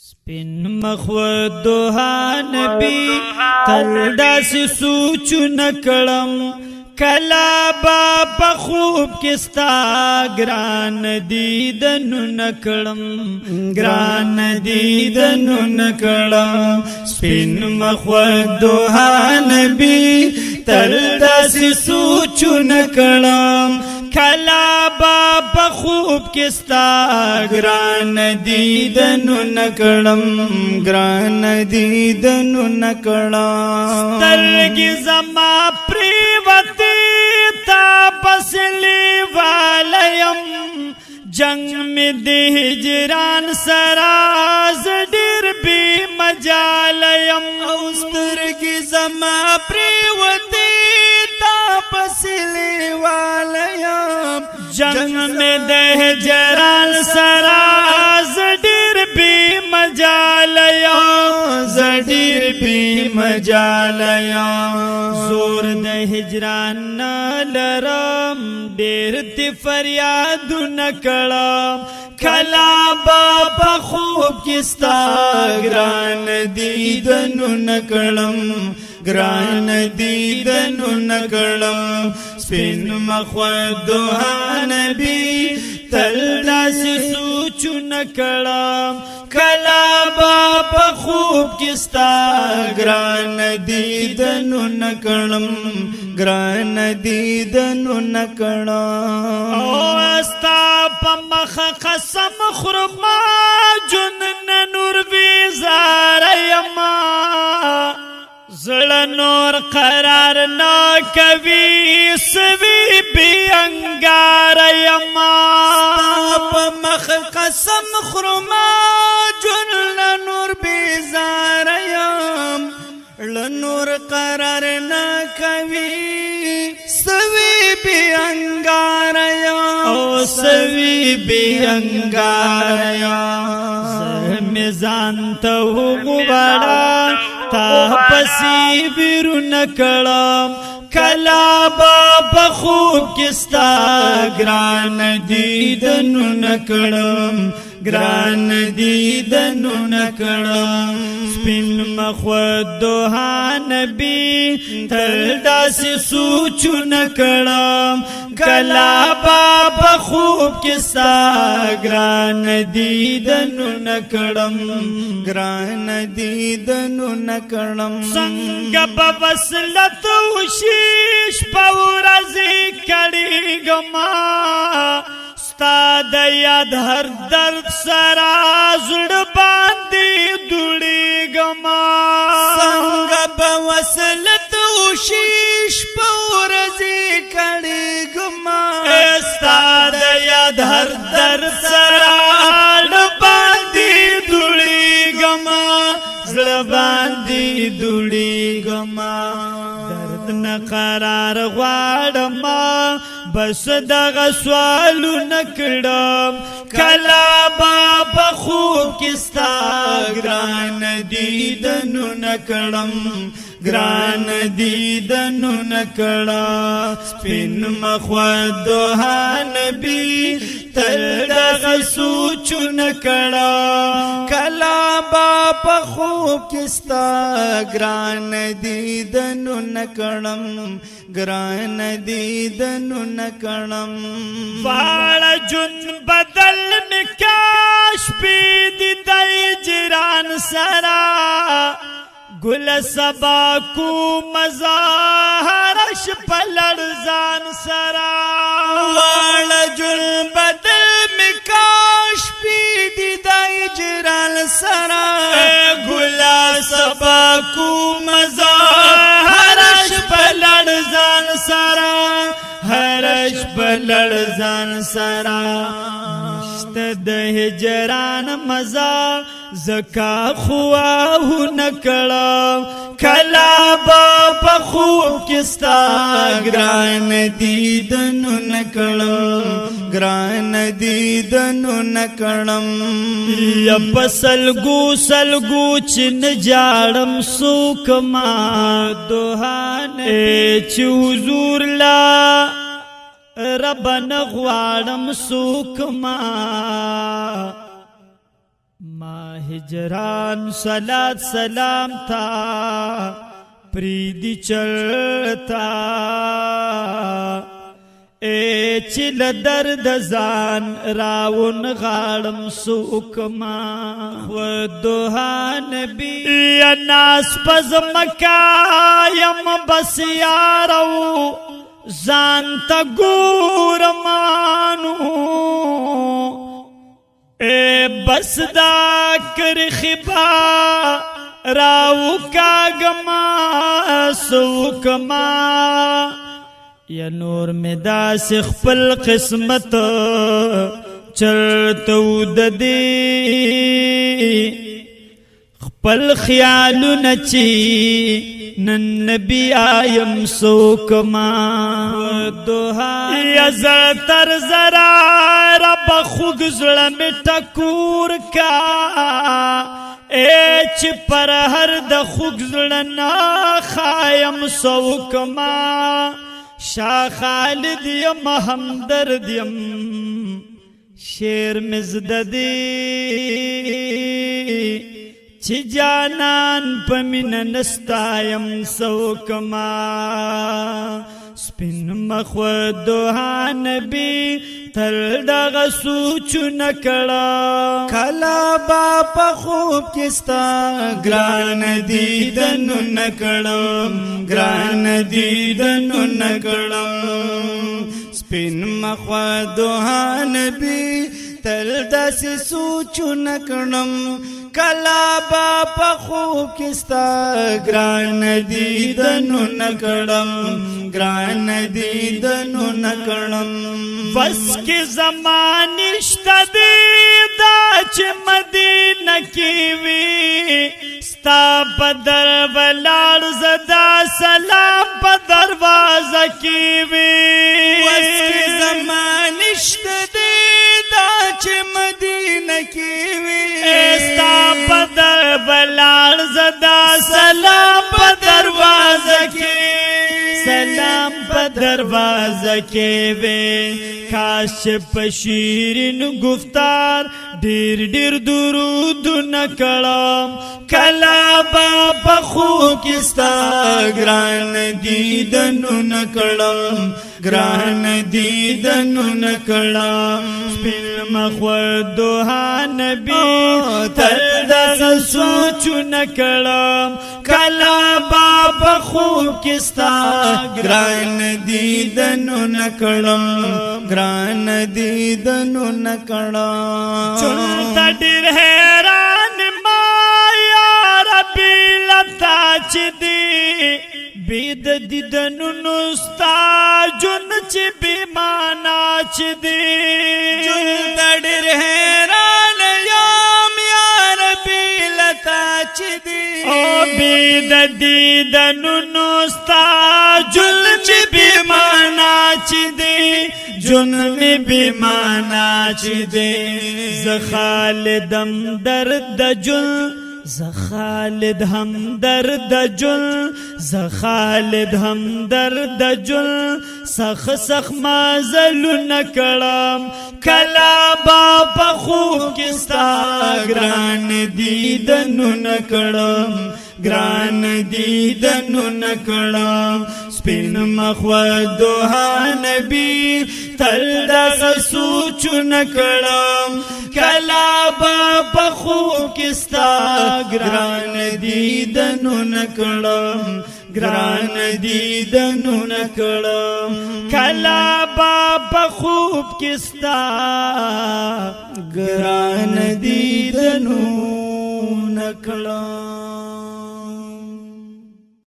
سپین مخود دوها نبی تل داسی سوچو نکڑم کلا با بخوب کستا گران دیدنو نکڑم گران دیدنو نکڑم سپین مخود دوها نبی تل داسی سوچو نکڑم کلا با بخوب کستا گران دیدنو نکڑم گران دیدنو نکڑم سترگی زما پریوتی تا پسلی والیم جنگ میں دی ہجران سراز ڈیر بی مجالیم سترگی زما پریوتی تا پسلی والیم جنگ میں دہ جران سراز ڈیر بی مجالیم زڈیر بی مجالیم زور دہ ہجران نالرم دیر تی فریاد نکڑم کلا بابا خوب کستا گران دیدنو نکڑم گران دیدنو نکڑم سپین مخود دوها نبی تل داسی سوچو نکڑم کلا بابا خوب کستا گران دیدنو نکڑم گران دیدنو نکڑم او استا پمخ قسم خرما جنن نور بیزار یما زړه نور قرار نا کوي سوي بي انګار يما په مخ قسم خرما جن نور بيزار يم لنور قرار نا کوي سوي بي انګار يم او سوي بي انګار يم ميزان ته وګړه تا پسی بیرو نکڑم کلا بابا خوب کستا گران دیدنو نکڑم گران دیدنو نکڑم سپین مخود دوها نبی تل داسی سوچو نکڑم کلا بابا خوب کستا گران دیدنو نکڑم گران دیدنو نکڑم سنگ بوصلت وشیش پورزی کڑی گما ستا د یاد هر درد سرا زړه باندې دوړي گما څنګه په وصلت وشیش پورزی کړي گما ستا د یاد هر درد سرا زړه باندې دوړي گما زړه باندې دوړي گما درد نه قرار غواړم بس دغه سوالو نکړم کلا بابا خوب کستا گران دیدنو نکړم گران دیدنو نکړم سپین مخود دوها نبی تل دغه سوچو نکړم کلا بابا خوب کستا گران دیدنو نکړم گران دیدنو نکړم واړه جن بدل می کاش پی دی دای جران سرا گل سبا کو مظاهرش پلرزان سرا واړه جن بدل می کاش پی دی دای جران سرا گل سبا کو مظاهرش پلرزان سرا هرش پلرزان سرا نشته د هجران مزا زکا خواهو نکڑم کلا بابا خوب کستا گران دیدنو نکڑم گران دیدنو نکڑم یا پسلگو سلگو چن جاڑم سوکما دوہانے چی حضور لا رب نغوارم سوکما ما هجران صلات سلام تا پریدی چلتا اے چل درد زان راون غالم سوکما ودوها نبی یا ناس پز مکا یم بس یارو زان تا گور مانو اے بس دا کر خبا راو کاغما سوکما یا نور میں دا سخپل قسمت چلتو ددی خپل خیالو نچی نن نبی آیم سوکما یا زرتر زرا رب خوگ زلم ٹکور کا ایچ پر ہر د خوگ زلنا خایم سوکما شاہ خالد یم ہمدرد یم شیر مزددی چی جانان پمن نستایم سوکما سپین مخود دوها نبی تل دغ سوچو نکڑا کلا باپا خوب کستا گران دیدنو نکڑم گران دیدنو نکڑم سپین مخوا دوها نبی تل دسی سوچو نکڑم کلا باپا خوب کستا گران دیدنو نکڑم گران دیدنو نکڑم بس کی زمانشتا دیدا چھ مدینہ کیوی ستا پدر ولار زدا سلام پدروازہ کیوی بس کی زمانشتا دیدا چھ مدینہ کیوی ستا پدر ولار زدا سلام پدروازہ کیوی سلام پا دروازہ کے وے کاش پشیرین گفتار ڈیر ڈیر درود نکڑم کلا باپا خوب کستا گران دیدنو نکڑم گران دیدنو نکڑم سپین مخور دوها نبی تل دغ سوچو نکڑم کلا باپا خوب کستا گران دیدنو نکڑم گران دیدنو نکڑم چلتا ڈیر حیران مایا ربی لتا چی دی بید دیدنو نستا جن چی بیمانا چی دی چلتا ڈیر حیران یام یا ربی لتا چی دی او بید دیدنو نستا جن چی بیمانا چی دی جن میں بیمانا چی دی زخالدم درد جن زخالد ہم درد جل زخالد ہم درد جل سخ سخ مازلو نکڑم کلا باپا خوب کستا گران دیدنو نکڑم گران دیدنو نکڑم سپین مخوا دوها نبی تل دغ سوچو نکڑم کلا باپا خوب کستا گران دیدنو نکڑم گران دیدنو نکڑم کلا باپا خوب کستا گران دیدنو نکڑم